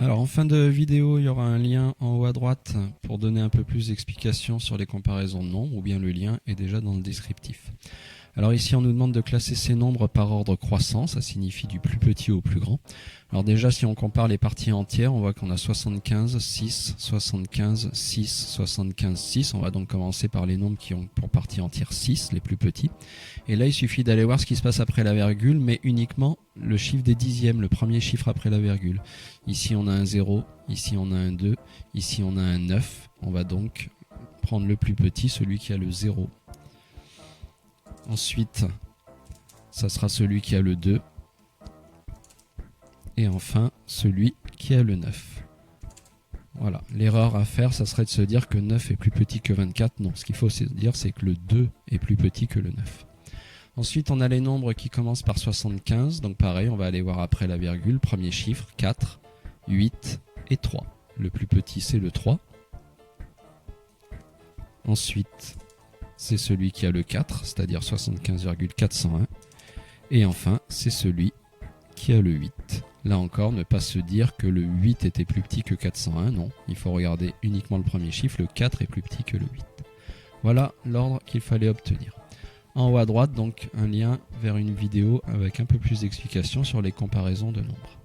Alors en fin de vidéo, il y aura un lien en haut à droite pour donner un peu plus d'explications sur les comparaisons de nombres, ou bien le lien est déjà dans le descriptif. Alors ici, on nous demande de classer ces nombres par ordre croissant, ça signifie du plus petit au plus grand. Alors déjà, si on compare les parties entières, on voit qu'on a 75, 6, 75, 6, 75, 6. On va donc commencer par les nombres qui ont pour partie entière 6, les plus petits. Et là, il suffit d'aller voir ce qui se passe après la virgule, mais uniquement le chiffre des dixièmes, le premier chiffre après la virgule. Ici, on a un 0, ici, on a un 2, ici, on a un 9. On va donc prendre le plus petit, celui qui a le 0. Ensuite, ça sera celui qui a le 2. Et enfin, celui qui a le 9. Voilà, l'erreur à faire, ça serait de se dire que 9 est plus petit que 24. Non, ce qu'il faut se dire, c'est que le 2 est plus petit que le 9. Ensuite, on a les nombres qui commencent par 75. Donc pareil, on va aller voir après la virgule. Premier chiffre, 4, 8 et 3. Le plus petit, c'est le 3. Ensuite, c'est celui qui a le 4, c'est-à-dire 75,401. Et enfin, c'est celui qui a le 8. Là encore, ne pas se dire que le 8 était plus petit que 401, non. Il faut regarder uniquement le premier chiffre, le 4 est plus petit que le 8. Voilà l'ordre qu'il fallait obtenir. En haut à droite, donc, un lien vers une vidéo avec un peu plus d'explications sur les comparaisons de nombres.